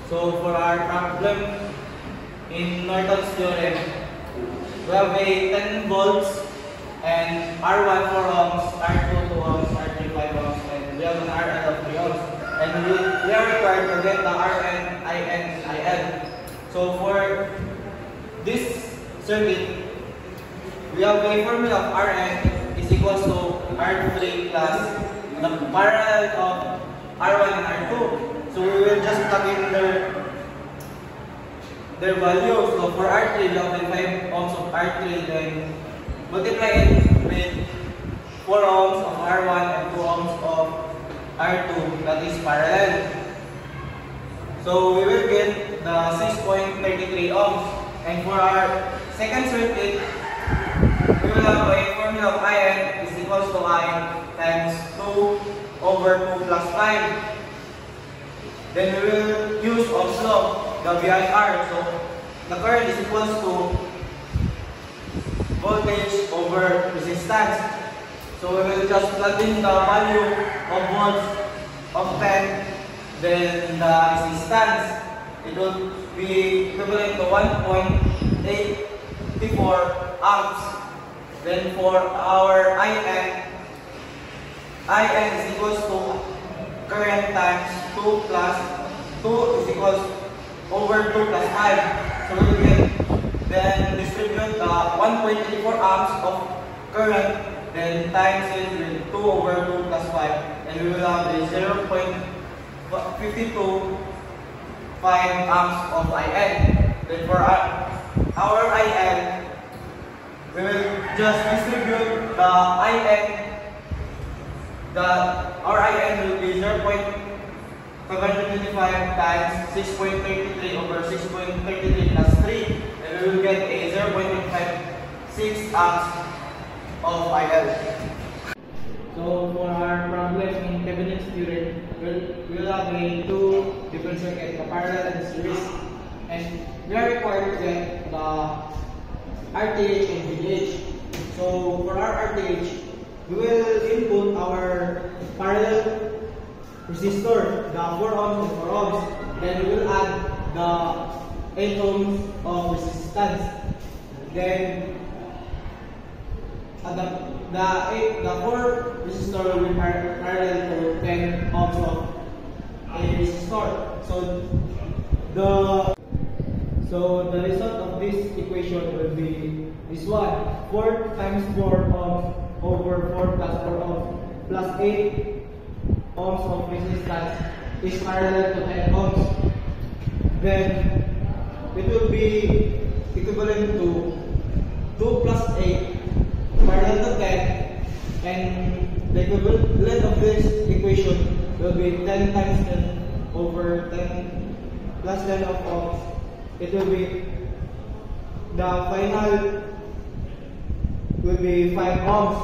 So for our problem in Norton's theorem, we have a 10 volts and R1 4 ohms, R2 2 ohms, R3 5 ohms, and we have an RL of 3 ohms. And we are required to get the Rn, In, IL. So for this circuit, we have a formula of Rn is equals to R3 plus the parallel of R1 and R2. So we will just plug in their values. So for R3, we have 5 ohms of R3, then multiply it with 4 ohms of R1 and 2 ohms of R2, that is parallel. So we will get the 6.33 ohms. And for our second circuit, we will have a formula of In is equals to I times 2 over 2 plus 5. Then we will use Ohm's law, the VIR. So the current is equals to voltage over resistance. So we will just plug in the value of volts of 10, then the resistance. It will be equivalent to 1.84 amps. Then for our In is equals to current times 2 plus 2 is equals over 2 plus 5. So we will then distribute the 1.84 amps of current, then times it with 2 over 2 plus 5, and we will have the 0.525 amps of In. Then for our In, we will just distribute the In. Our In will be 0.525 times 6.33 over 6.33 plus 3, and we will get a 0.56 amps of IL. So for our problem in Thevenin's theorem, we'll have two different circuits, the parallel and the series, and we are required to get the RTH and VTH. So for our RTH, we will input our parallel resistor, the 4 ohms and 4 ohms. Then we will add the 8 ohms of resistance. Then the 4 resistor will be parallel to 10 ohms of a resistor. So the result of this equation will be this one: 4 times 4 ohms over 4 plus 4 ohms plus 8 ohms of resistance is parallel to 10 ohms. Then it will be equivalent to 2 plus 8 parallel to 10, and the equivalent of this equation will be 10 times 10 over 10 plus 10 of ohms. It will be, the final will be 5 ohms.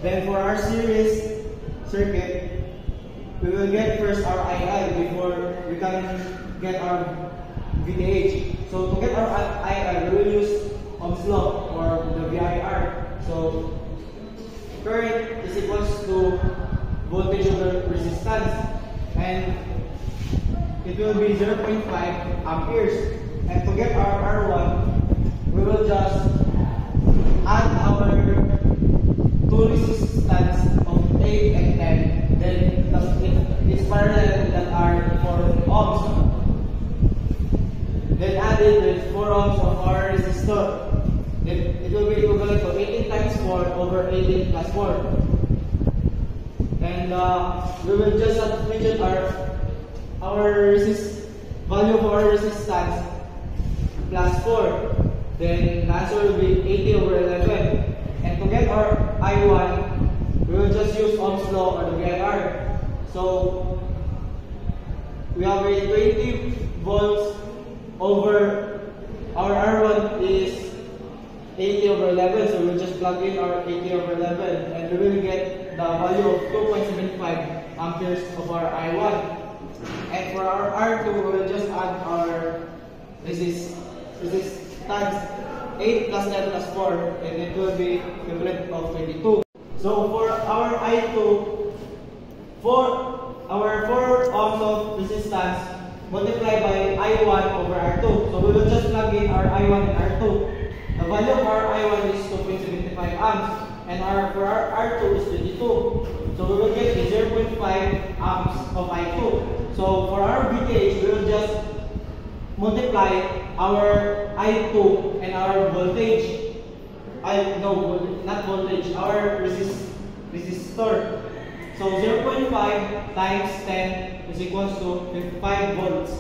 Then for our series circuit, we will get first our IL before we can get our VTH. So to get our IL, we will use Ohm's law or the VIR. So current is equals to voltage over resistance, and it will be 0.5 amperes. And to get our R1, we will just add our two resistance of 8 and 10. Then it's parallel that are 4 ohms. Then added with 4 ohms of our resistor. Then it will be equivalent to 18 times 4 over 18 plus 4. And we will just substitute our value of our resistance plus 4. Then the answer will be 80 over 11. And to get our I1, we will just use Ohm's law or the VIR. So we have a 20 volts over our R1 is 80 over 11. So we'll just plug in our 80 over 11, and we will get the value of 2.75 amperes of our I1. And for our R2, we will just add our resistance 8 plus 10 plus 4, and it will be equivalent of 22. So for our I2, our 4 ohms of resistance multiplied by I1 over R2. So we will just plug in our I1 and R2. The value of our I1 is 2.75 amps and for our R2 is 22. So we will get 0.5 amps of I2. So for our VTH, we will just multiply our I2 and our voltage. Not voltage, our resistor. So 0.5 times 10 is equals to 55 volts.